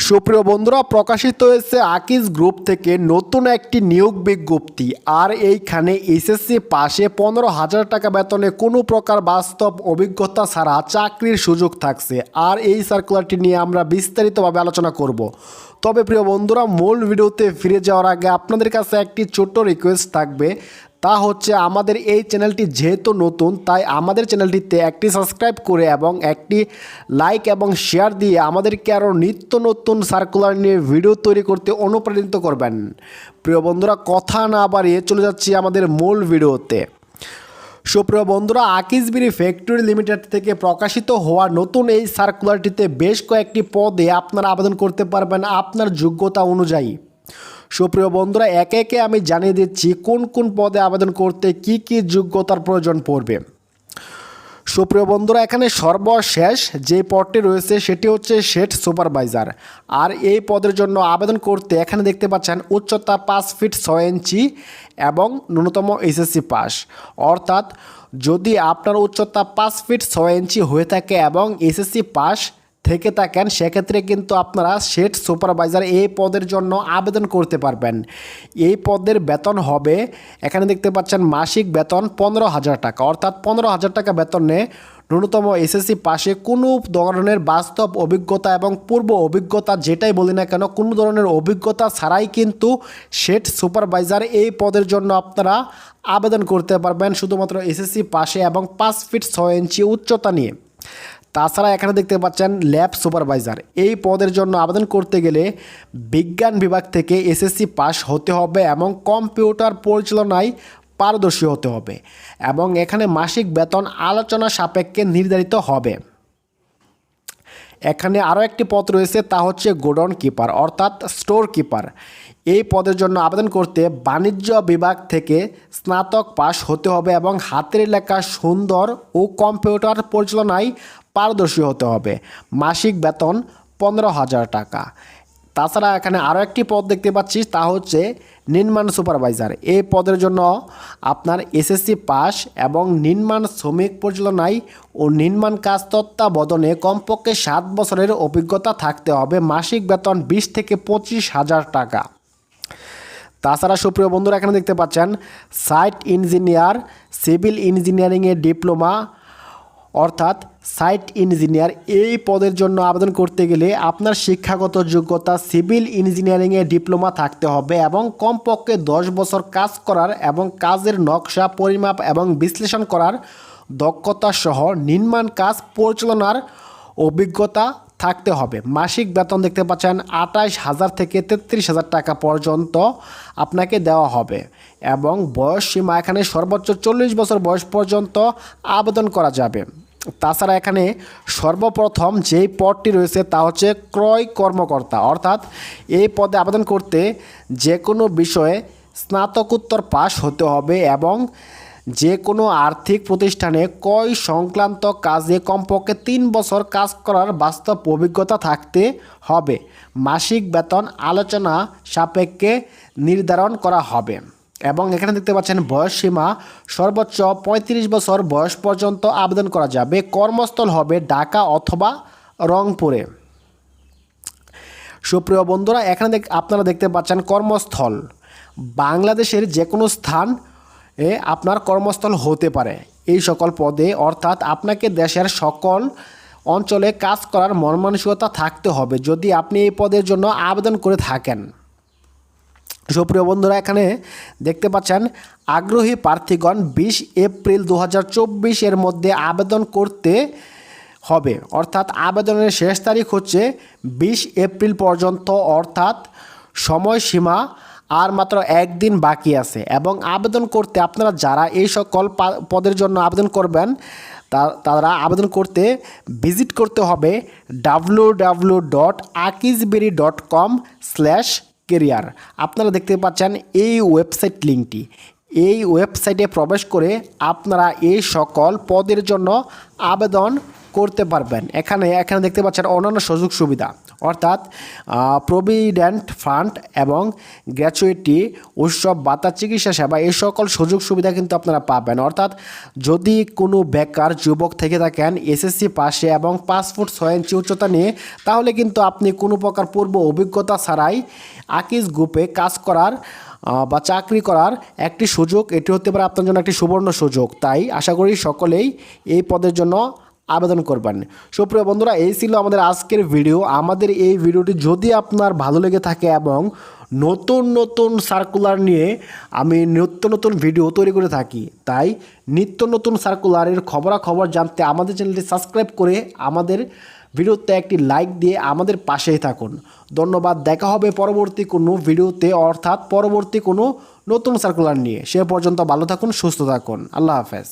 সুপ্রিয় বন্ধুরা, প্রকাশিত হয়েছে আকিজ গ্রুপ থেকে নতুন একটি নিয়োগ বিজ্ঞপ্তি। আর এইখানে এসএসসি পাশে 15,000 টাকা বেতনে কোনো প্রকার বাস্তব অভিজ্ঞতা ছাড়া চাকরির সুযোগ থাকছে। আর এই সার্কুলারটি নিয়ে আমরা বিস্তারিতভাবে আলোচনা করব। তবে প্রিয় বন্ধুরা, মূল ভিডিওতে ফিরে যাওয়ার আগে আপনাদের কাছে একটি ছোট্ট রিকোয়েস্ট থাকবে, তা হচ্ছে আমাদের এই চ্যানেলটি যেহেতু নতুন, তাই আমাদের চ্যানেলটিতে একটি সাবস্ক্রাইব করে এবং একটি লাইক এবং শেয়ার দিয়ে আমাদেরকে আরও নিত্য নতুন সার্কুলার নিয়ে ভিডিও তৈরি করতে অনুপ্রাণিত করবেন। প্রিয় বন্ধুরা, কথা না বাড়িয়ে চলে যাচ্ছি আমাদের মূল ভিডিওতে। সুপ্রিয় বন্ধুরা, আকিজ বিড়ি ফ্যাক্টরি লিমিটেড থেকে প্রকাশিত হওয়া নতুন এই সার্কুলারটিতে বেশ কয়েকটি পদে আপনারা আবেদন করতে পারবেন আপনার যোগ্যতা অনুযায়ী। সুপ্রিয় বন্ধুরা, একে একে আমি জানিয়ে দিচ্ছি কোন কোন পদে আবেদন করতে কি কি যোগ্যতার প্রয়োজন পড়বে। সুপ্রিয় বন্ধুরা, এখানে সর্বশেষ যে পদটি রয়েছে সেটি হচ্ছে শেড সুপারভাইজার। আর এই পদের জন্য আবেদন করতে এখানে দেখতে পাচ্ছেন উচ্চতা 5 ফিট 6 ইঞ্চি এবং ন্যূনতম এসএসসি পাস। অর্থাৎ যদি আপনার উচ্চতা 5 ফিট 6 ইঞ্চি হয়ে থাকে এবং এসএসসি পাস থেকে থাকেন, সেক্ষেত্রে কিন্তু আপনারা শেড সুপারভাইজার এই পদের জন্য আবেদন করতে পারবেন। এই পদের বেতন হবে, এখানে দেখতে পাচ্ছেন মাসিক বেতন 15,000 টাকা। অর্থাৎ 15,000 টাকা বেতনে ন্যূনতম এসএসসি পাশে কোনো ধরনের বাস্তব অভিজ্ঞতা এবং পূর্ব অভিজ্ঞতা যেটাই বলি না কেন, কোনো ধরনের অভিজ্ঞতা ছাড়াই কিন্তু শেড সুপারভাইজার এই পদের জন্য আপনারা আবেদন করতে পারবেন শুধুমাত্র এসএসসি পাশে এবং 5 ফিট 6 ইঞ্চি উচ্চতা নিয়ে। তাছাড়া এখানে দেখতে পাচ্ছেন ল্যাব সুপারভাইজার, এই পদের জন্য আবেদন করতে গেলে বিজ্ঞান বিভাগ থেকে এসএসসি পাস হতে হবে এবং কম্পিউটার পরিচালনায় পারদর্শী হতে হবে এবং এখানে মাসিক বেতন আলোচনা সাপেক্ষে নির্ধারিত হবে। এখানে আরও একটি পদ রয়েছে, তা হচ্ছে গোডাউন কিপার অর্থাৎ স্টোর কিপার। এই পদের জন্য আবেদন করতে বাণিজ্য বিভাগ থেকে স্নাতক পাস হতে হবে এবং হাতের লেখা সুন্দর ও কম্পিউটার পরিচালনায় পারদর্শী হতে হবে। মাসিক বেতন 15,000 টাকা। তাছাড়া এখানে আরও একটি পদ দেখতে পাচ্ছি, তা হচ্ছে নির্মাণ সুপারভাইজার। এই পদের জন্য আপনার এসএসসি পাস এবং নির্মাণ শ্রমিক পরিচালনায় ও নির্মাণ কাজ তত্ত্বাবধানে কমপক্ষে 7 বছরের অভিজ্ঞতা থাকতে হবে। মাসিক বেতন 20 থেকে 25,000 টাকা। তাছাড়া সুপ্রিয় বন্ধুরা, এখানে দেখতে পাচ্ছেন সাইট ইঞ্জিনিয়ার, সিভিল ইঞ্জিনিয়ারিংয়ের ডিপ্লোমা অর্থাৎ সাইট ইঞ্জিনিয়ার। এই পদের জন্য আবেদন করতে গেলে আপনার শিক্ষাগত যোগ্যতা সিভিল ইঞ্জিনিয়ারিংয়ে ডিপ্লোমা থাকতে হবে এবং কমপক্ষে 10 বছর কাজ করার এবং কাজের নকশা পরিমাপ এবং বিশ্লেষণ করার দক্ষতা সহ নির্মাণ কাজ পরিচালনার অভিজ্ঞতা থাকতে হবে। মাসিক বেতন দেখতে পাচ্ছেন 28,000 থেকে 33,000 টাকা পর্যন্ত আপনাকে দেওয়া হবে এবং বয়স সীমা এখানে সর্বোচ্চ 40 বছর বয়স পর্যন্ত আবেদন করা যাবে। তাছাড়া এখানে সর্বপ্রথম যেই পদটি রয়েছে তা হচ্ছে ক্রয় কর্মকর্তা। অর্থাৎ এই পদে আবেদন করতে যে কোনো বিষয়ে স্নাতকোত্তর পাস হতে হবে এবং যে কোনো আর্থিক প্রতিষ্ঠানে ক্রয় সংক্রান্ত কাজে কমপক্ষে 3 বছর কাজ করার বাস্তব অভিজ্ঞতা থাকতে হবে। মাসিক বেতন আলোচনা সাপেক্ষে নির্ধারণ করা হবে এবং এখানে দেখতে পাচ্ছেন বয়স সীমা সর্বোচ্চ 35 বছর বয়স পর্যন্ত আবেদন করা যাবে। কর্মস্থল হবে ঢাকা অথবা রংপুরে। সুপ্রিয় বন্ধুরা, এখানে আপনারা দেখতে পাচ্ছেন কর্মস্থল বাংলাদেশের যে কোনো স্থান আপনার কর্মস্থল হতে পারে এই সকল পদে। অর্থাৎ আপনাকে দেশের সকল অঞ্চলে কাজ করার মন মানসিকতা থাকতে হবে যদি আপনি এই পদের জন্য আবেদন করে থাকেন। সুপ্রিয় বন্ধুরা, এখানে দেখতে পাচ্ছেন আগ্রহী প্রার্থীগণ 20 এপ্রিল 2024 এর মধ্যে আবেদন করতে হবে। অর্থাৎ আবেদনের শেষ তারিখ হচ্ছে 20 এপ্রিল পর্যন্ত। অর্থাৎ সময়সীমা আর মাত্র 1 দিন বাকি আছে এবং আবেদন করতে আপনারা যারা এই সকল পদের জন্য আবেদন করবেন তারা আবেদন করতে ভিজিট করতে হবে www.akizbiri.com/career। আপনারা দেখতে পাচ্ছেন এই ওয়েবসাইট লিঙ্কটি। এই ওয়েবসাইটে প্রবেশ করে আপনারা এই সকল পদের জন্য আবেদন করতে পারবেন। এখানে দেখতে পাচ্ছেন অন্যান্য সুযোগ সুবিধা, অর্থাৎ প্রভিডেন্ট ফান্ড এবং গ্র্যাচুইটি, উৎসব ভাতা, চিকিৎসা সেবা, এই সকল সুযোগ সুবিধা কিন্তু আপনারা পাবেন। অর্থাৎ যদি কোনো বেকার যুবক থেকে থাকেন এসএসসি পাশে এবং 5 ফুট 6 ইঞ্চি উচ্চতা নিয়ে, তাহলে কিন্তু আপনি কোনো প্রকার পূর্ব অভিজ্ঞতা ছাড়াই আকিজ গ্রুপে কাজ করার বা চাকরি করার একটি সুযোগ, এটি হতে পারে আপনার জন্য একটি সুবর্ণ সুযোগ। তাই আশা করি সকলেই এই পদের জন্য আবেদন করবেন। সুপ্রিয় বন্ধুরা, এই ছিল আমাদের আজকের ভিডিও। আমাদের এই ভিডিওটি যদি আপনার ভালো লেগে থাকে এবং নতুন নতুন সার্কুলার নিয়ে আমি নিত্য নতুন ভিডিও তৈরি করে থাকি, তাই নিত্য নতুন সার্কুলারের খবরাখবর জানতে আমাদের চ্যানেলটি সাবস্ক্রাইব করে আমাদের ভিডিওতে একটি লাইক দিয়ে আমাদের পাশেই থাকুন। ধন্যবাদ। দেখা হবে পরবর্তী কোনো ভিডিওতে, অর্থাৎ পরবর্তী কোনো নতুন সার্কুলার নিয়ে। সে পর্যন্ত ভালো থাকুন, সুস্থ থাকুন। আল্লাহ হাফেজ।